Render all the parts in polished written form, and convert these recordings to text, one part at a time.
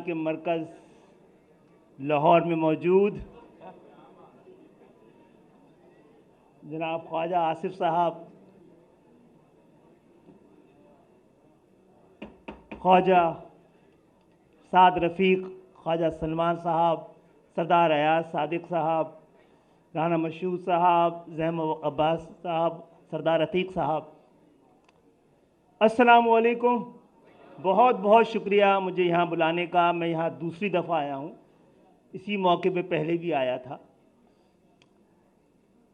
के मरकज़ लाहौर में मौजूद जनाब ख्वाजा आसिफ साहब, ख्वाजा साद रफ़ीक, ख्वाजा सलमान साहब, सरदार अयाज सादिक साहब, राना मशहूद साहब, ज़ैम अब्बास साहब, सरदार अतीक साहब, अस्सलामु अलैकुम। बहुत बहुत शुक्रिया मुझे यहाँ बुलाने का। मैं यहाँ दूसरी दफ़ा आया हूँ, इसी मौके पे पहले भी आया था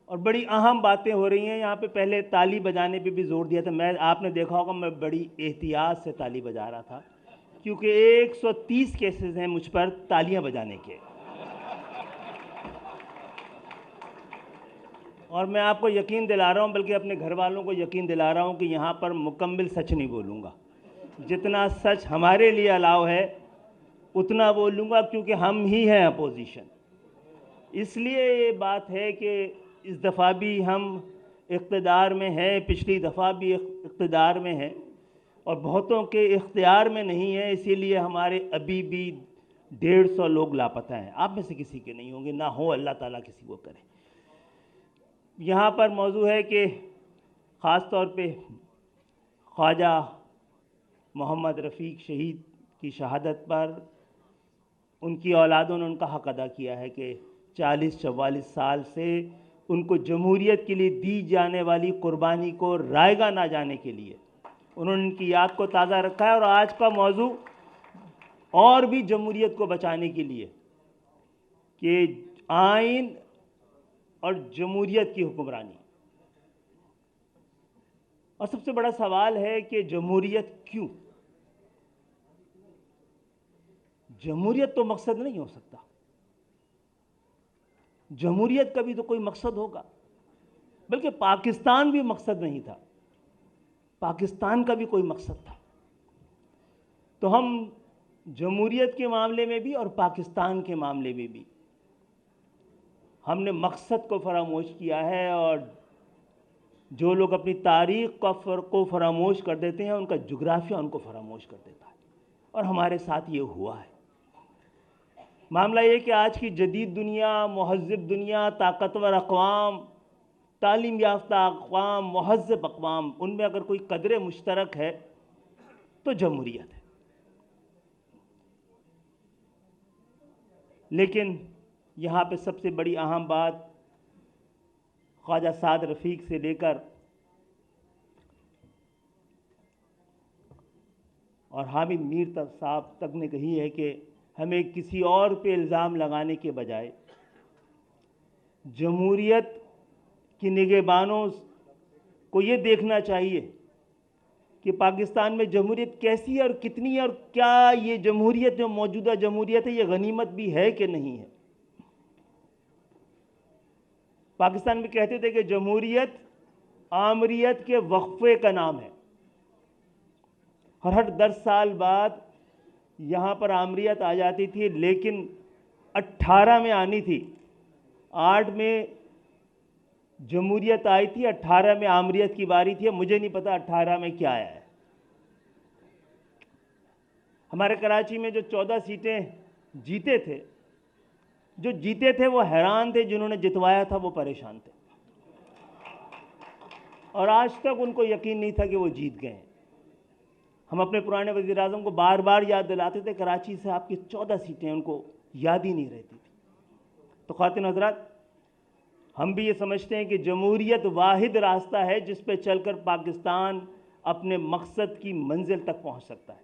और बड़ी अहम बातें हो रही हैं यहाँ पे। पहले ताली बजाने पे भी जोर दिया था। आपने देखा होगा मैं बड़ी एहतियात से ताली बजा रहा था, क्योंकि 130 केसेस हैं मुझ पर तालियां बजाने के। और मैं आपको यकीन दिला रहा हूँ, बल्कि अपने घर वालों को यकीन दिला रहा हूँ कि यहाँ पर मुकम्मल सच नहीं बोलूँगा। जितना सच हमारे लिए अलाउ है उतना बोलूँगा, क्योंकि हम ही हैं अपोजिशन। इसलिए ये बात है कि इस दफ़ा भी हम इक़्तिदार में हैं, पिछली दफ़ा भी इक़्तिदार में हैं और बहुतों के इख्तियार में नहीं है। इसीलिए हमारे अभी भी 150 लोग लापता हैं। आप में से किसी के नहीं होंगे, ना हो अल्लाह ताला किसी को करे। यहाँ पर मौजू है कि ख़ास तौर पे ख्वाजा मोहम्मद रफ़ीक शहीद की शहादत पर उनकी औलादों ने उनका हक़ अदा किया है कि 40-44 साल से उनको जमहूरियत के लिए दी जाने वाली कुर्बानी को रायगा ना जाने के लिए उन्होंने उनकी याद को ताज़ा रखा है। और आज का मौजू और भी जमहूरियत को बचाने के लिए कि आइन और जमहूरियत की हुक्मरानी। और सबसे बड़ा सवाल है कि जमहूरियत क्यों? जमहूरियत तो मकसद नहीं हो सकता। जमहूरियत का भी तो कोई मकसद होगा, बल्कि पाकिस्तान भी मकसद नहीं था, पाकिस्तान का भी कोई मकसद था। तो हम जमहूरियत के मामले में भी और पाकिस्तान के मामले में भी हमने मकसद को फरामोश किया है। और जो लोग अपनी तारीख़ को फरामोश कर देते हैं, उनका जुग्राफिया उनको फरामोश कर देता है। और हमारे साथ ये हुआ है। मामला ये कि आज की जदीद दुनिया, महज़्ज़ब दुनिया, ताकतवर अक़वाम, तालीम याफ्ता अक़वाम, महज़्ज़ब अक़वाम, उनमें अगर कोई कदर मुश्तरक है तो जमहूरियत है। लेकिन यहाँ पे सबसे बड़ी अहम बात ख्वाजा साद रफ़ीक से लेकर और हामिद मीर तक साहब तक ने कही है कि हमें किसी और पे इल्ज़ाम लगाने के बजाय जमहूरियत की निगहबानों को ये देखना चाहिए कि पाकिस्तान में जमहूरियत कैसी है और कितनी है, और क्या ये जमहूरियत जो मौजूदा जमहूरियत है ये गनीमत भी है कि नहीं है। पाकिस्तान में कहते थे कि जमहूरियत आमरियत के वक्फे का नाम है, और हर 10 साल बाद यहाँ पर आमरियत आ जाती थी। लेकिन 18 में आनी थी, 8 में जमहूरियत आई थी, 18 में आमरियत की बारी थी। मुझे नहीं पता 18 में क्या आया है। हमारे कराची में जो 14 सीटें जीते थे, जो जीते थे वो हैरान थे, जिन्होंने जितवाया था वो परेशान थे, और आज तक उनको यकीन नहीं था कि वो जीत गए हैं। हम अपने पुराने वज़ीर आज़म को बार बार याद दिलाते थे, कराची से आपकी 14 सीटें, उनको याद ही नहीं रहती थी। तो ख़वातीन हज़रात, हम भी ये समझते हैं कि जमहूरियत वाहिद रास्ता है जिस पे चलकर पाकिस्तान अपने मकसद की मंजिल तक पहुंच सकता है।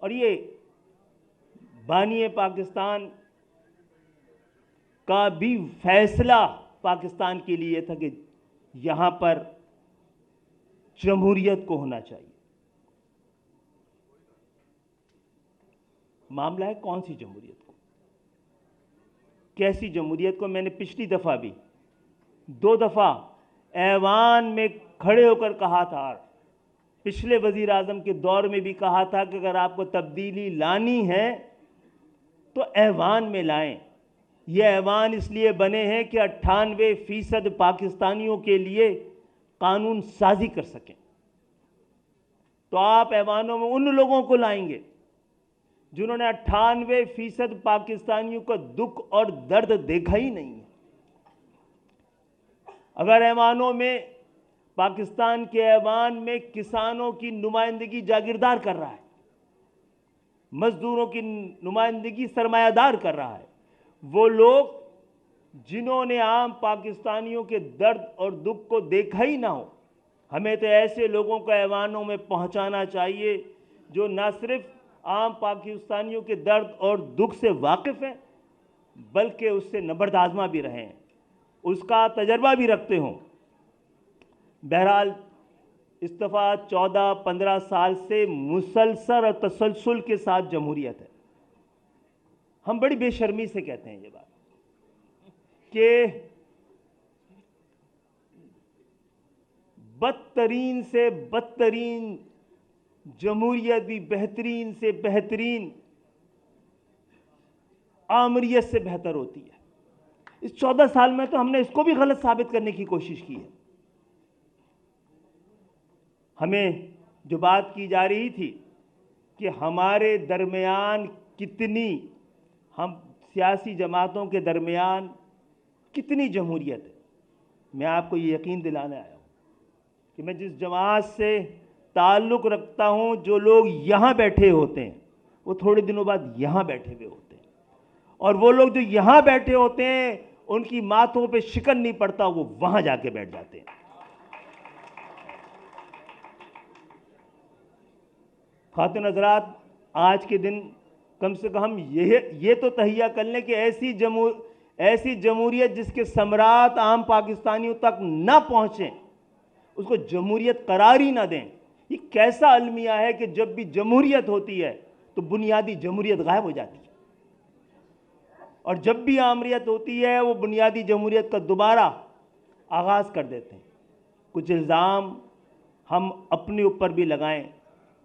और ये बानी पाकिस्तान का भी फैसला पाकिस्तान के लिए था कि यहाँ पर जमहूरियत को होना चाहिए। मामला है कौन सी जमहूरियत को, कैसी जमहूरियत को। मैंने पिछली दफ़ा भी 2 दफ़ा ऐवान में खड़े होकर कहा था, पिछले वज़ीर आज़म के दौर में भी कहा था कि अगर आपको तब्दीली लानी है तो ऐवान में लाएं। ये ऐवान इसलिए बने हैं कि 98% पाकिस्तानियों के लिए कानून साजी कर सकें। तो आप ऐवानों में उन लोगों को लाएंगे जिन्होंने 98% पाकिस्तानियों का दुख और दर्द देखा ही नहीं है। अगर ऐवानों में, पाकिस्तान के ऐवान में किसानों की नुमाइंदगी जागीरदार कर रहा है, मजदूरों की नुमाइंदगी सरमायादार कर रहा है, वो लोग जिन्होंने आम पाकिस्तानियों के दर्द और दुख को देखा ही ना हो, हमें तो ऐसे लोगों को ऐवानों में पहुंचाना चाहिए जो न सिर्फ आम पाकिस्तानियों के दर्द और दुख से वाकिफ हैं, बल्कि उससे नबर्द आज़मा भी रहे हैं, उसका तजर्बा भी रखते हों। बहरहाल इस दफ़ा 14-15 साल से मुसलसल और तसलसल के साथ जमहूरियत है। हम बड़ी बेशर्मी से कहते हैं ये बात कि बदतरीन से बदतरीन जमहूरियत भी बेहतरीन से बेहतरीन आमरीत से बेहतर होती है। इस 14 साल में तो हमने इसको भी गलत साबित करने की कोशिश की है। हमें जो बात की जा रही थी कि हमारे दरमियान कितनी, हम सियासी जमातों के दरमियान कितनी जमहूरियत है, मैं आपको ये यकीन दिलाने आया हूँ कि मैं जिस जमात से ताल्लुक़ रखता हूँ, जो लोग यहाँ बैठे होते हैं वो थोड़े दिनों बाद यहाँ बैठे हुए होते हैं, और वो लोग जो यहाँ बैठे होते हैं उनकी माथों पे शिकन नहीं पड़ता, वो वहाँ जाके बैठ जाते हैं। खातून हज़रात, आज के दिन कम से कम ये तो तहिया कर लें कि ऐसी जमहूरियत जिसके सम्राट आम पाकिस्तानियों तक ना पहुँचें, उसको जमहूरियत करार ही ना दें। ये कैसा अलमिया है कि जब भी जमहूरियत होती है तो बुनियादी जमहूरियत गायब हो जाती है, और जब भी आमरीत होती है वो बुनियादी जमहूरियत का दोबारा आगाज़ कर देते हैं। कुछ इल्ज़ाम हम अपने ऊपर भी लगाएं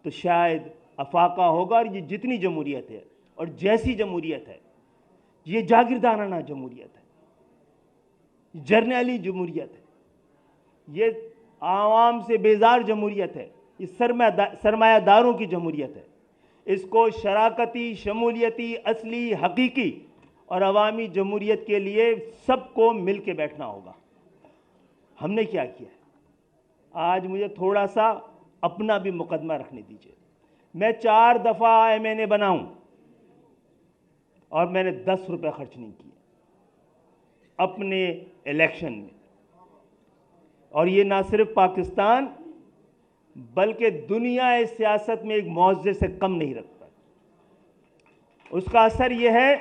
तो शायद अफाका होगा। और ये जितनी जमहूरियत है और जैसी जमहूरियत है, ये जागीरदाराना जमहूरियत है, जर्नैली जमहूरियत है, ये आवाम से बेजार जमहूरियत है, ये सरमायादारों की जमहूरियत है। इसको शराकती, शमूलियती, असली, हकीकी और अवामी जमहूरियत के लिए सबको मिल के बैठना होगा। हमने क्या किया है? आज मुझे थोड़ा सा अपना भी मुकदमा रखने दीजिए। मैं 4 दफ़ा MNA बना हूं और मैंने 10 रुपये खर्च नहीं किए अपने इलेक्शन में, और ये ना सिर्फ पाकिस्तान बल्कि दुनिया इस सियासत में एक मुआवजे से कम नहीं रखता। उसका असर यह है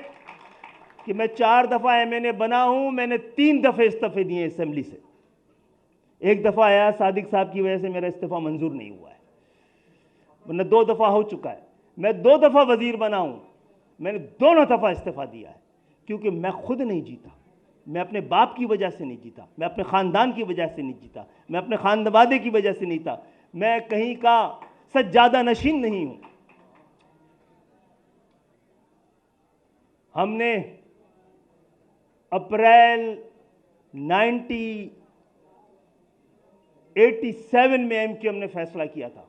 कि मैं 4 दफ़ा MNA बना हूं, मैंने 3 दफ़े इस्तीफे दिए असेंबली से। एक दफ़ा आया सादिक साहब की वजह से मेरा इस्तीफा मंजूर नहीं हुआ है, वरना 2 दफ़ा हो चुका है। मैं 2 दफ़ा वजीर बना हूं, मैंने दोनों दफ़ा इस्तीफा दिया है, क्योंकि मैं खुद नहीं जीता, मैं अपने बाप की वजह से नहीं जीता, मैं अपने ख़ानदान की वजह से नहीं जीता, मैं अपने खानवादे की वजह से नहीं था, मैं कहीं का सज्जादा नशीन नहीं हूं। हमने अप्रैल 1987 में MQM ने फैसला किया था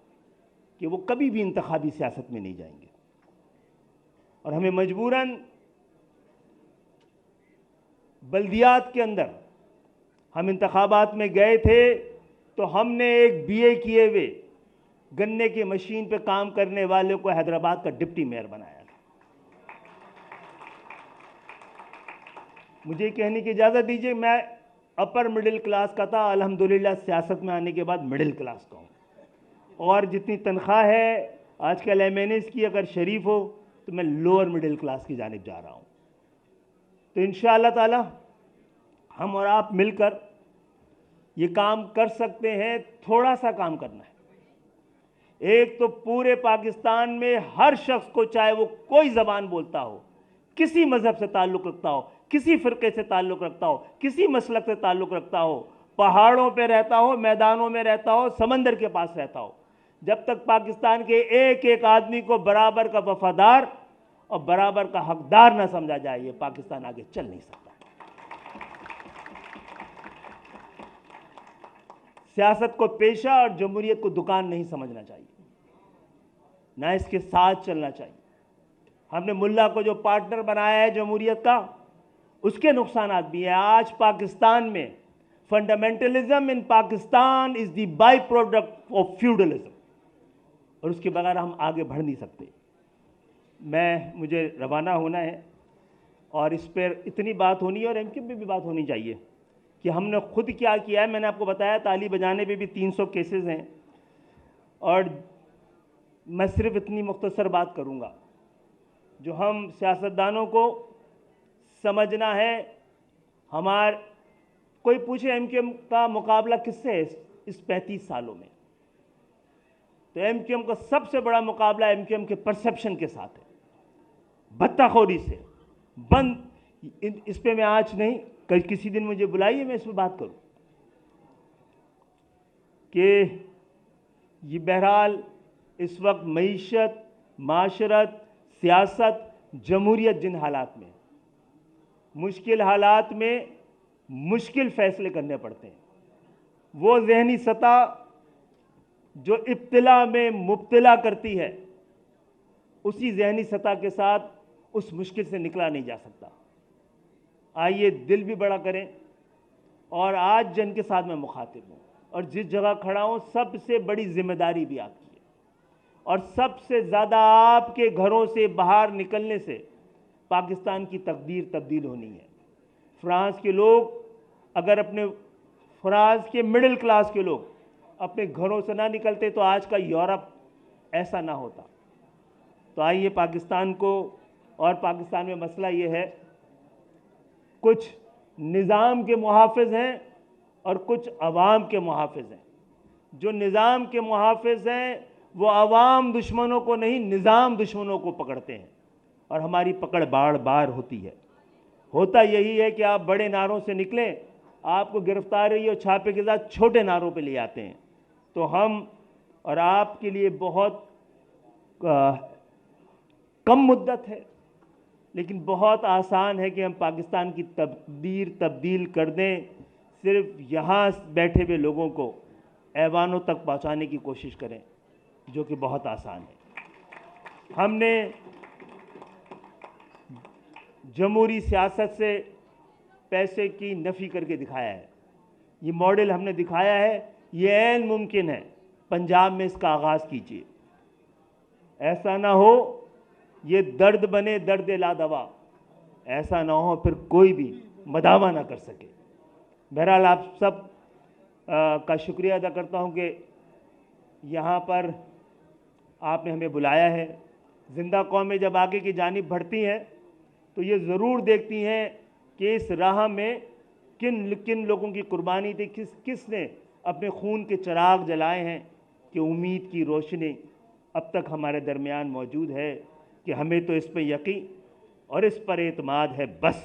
कि वो कभी भी इंतखाबी सियासत में नहीं जाएंगे, और हमें मजबूरन बल्दियात के अंदर हम इंतखाबात में गए थे, तो हमने एक BA किए हुए गन्ने की मशीन पे काम करने वाले को हैदराबाद का डिप्टी मेयर बनाया था। मुझे कहने की इजाज़त दीजिए, मैं अपर मिडिल क्लास का था, अल्हम्दुलिल्लाह सियासत में आने के बाद मिडिल क्लास का हूँ, और जितनी तनख्वाह है आजकल MNAs की, अगर शरीफ हो तो मैं लोअर मिडिल क्लास की जानिब जा रहा हूँ। तो इंशाअल्लाह ताला हम और आप मिलकर ये काम कर सकते हैं। थोड़ा सा काम करना है। एक तो पूरे पाकिस्तान में हर शख्स को, चाहे वो कोई ज़बान बोलता हो, किसी मज़हब से ताल्लुक़ रखता हो, किसी फ़िरक़े से ताल्लुक़ रखता हो, किसी मसलक से ताल्लुक़ रखता हो, पहाड़ों पे रहता हो, मैदानों में रहता हो, समंदर के पास रहता हो, जब तक पाकिस्तान के एक एक आदमी को बराबर का वफादार और बराबर का हकदार ना समझा जाए, ये पाकिस्तान आगे चल नहीं सकता। सियासत को पेशा और जमहूरियत को दुकान नहीं समझना चाहिए, ना इसके साथ चलना चाहिए। हमने मुल्ला को जो पार्टनर बनाया है जमहूरियत का, उसके नुकसानात भी हैं। आज पाकिस्तान में fundamentalism in Pakistan is the by product of feudalism, और उसके बगैर हम आगे बढ़ नहीं सकते। मुझे रवाना होना है और इस पर इतनी बात होनी है और एमक्यूएम पे भी बात होनी चाहिए कि हमने खुद क्या किया है। मैंने आपको बताया ताली बजाने पे भी 300 केसेस हैं, और मैं सिर्फ इतनी मुख्तसर बात करूंगा। जो हम सियासतदानों को समझना है, कोई पूछे एमक्यूएम का मुकाबला किससे है इस 35 सालों में, तो एमक्यूएम का सबसे बड़ा मुकाबला एमक्यूएम के परसेप्शन के साथ है, बत्ताखोरी से। इस पे मैं आज नहीं, कल किसी दिन मुझे बुलाइए, मैं इस पर बात करूं कि ये बहरहाल इस वक्त मईशत, माशरत, सियासत, जमहूरियत जिन हालात में, मुश्किल हालात में मुश्किल फैसले करने पड़ते हैं, वो ज़हनी सतह जो इब्तिला में मुब्तला करती है, उसी ज़हनी सतह के साथ उस मुश्किल से निकला नहीं जा सकता। आइए दिल भी बड़ा करें, और आज जन के साथ मैं मुखातिब हूँ, और जिस जगह खड़ा हूँ सबसे बड़ी जिम्मेदारी भी आपकी है, और सबसे ज़्यादा आपके घरों से बाहर निकलने से पाकिस्तान की तकदीर तब्दील होनी है। फ्रांस के लोग अगर फ्रांस के मिडिल क्लास के लोग अपने घरों से ना निकलते तो आज का यूरोप ऐसा ना होता। तो आइए पाकिस्तान को, और पाकिस्तान में मसला ये है, कुछ निज़ाम के मुहाफ़िज़ हैं और कुछ अवाम के मुहाफ़िज़ हैं। जो निज़ाम के मुहाफ़िज़ हैं वो अवाम दुश्मनों को नहीं, निज़ाम दुश्मनों को पकड़ते हैं, और हमारी पकड़ बार बार होती है। होता यही है कि आप बड़े नारों से निकलें, आपको गिरफ्तारी और छापे के साथ छोटे नारों पे ले आते हैं। तो हम और आपके लिए बहुत कम मुद्दत है, लेकिन बहुत आसान है कि हम पाकिस्तान की तकदीर तब्दील कर दें। सिर्फ यहाँ बैठे हुए लोगों को ऐवानों तक पहुँचाने की कोशिश करें, जो कि बहुत आसान है। हमने जमहूरी सियासत से पैसे की नफ़ी करके दिखाया है। ये मॉडल हमने दिखाया है, ये ऐन मुमकिन है पंजाब में इसका आगाज़ कीजिए। ऐसा ना हो ये दर्द बने दर्द ला दवा, ऐसा ना हो फिर कोई भी मदावा ना कर सके। बहरहाल आप सब का शुक्रिया अदा करता हूँ कि यहाँ पर आपने हमें बुलाया है। जिंदा कौमें जब आगे की जानिब बढ़ती हैं तो ये ज़रूर देखती हैं कि इस राह में किन किन लोगों की कुर्बानी थी, किसने अपने खून के चिराग जलाए हैं, कि उम्मीद की रोशनी अब तक हमारे दरमियान मौजूद है, कि हमें तो इस पर यकीन और इस पर एतमाद है बस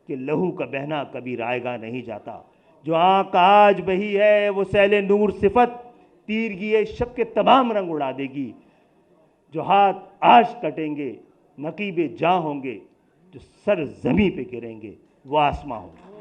कि लहू का बहना कभी रायगा नहीं जाता। जो आँख आज बही है वो सैले नूर सिफत तीरगिए शब के तमाम रंग उड़ा देगी। जो हाथ आज कटेंगे नकीबे जाँ होंगे, जो सर ज़मीं पे गिरेंगे वो आसमां होंगे।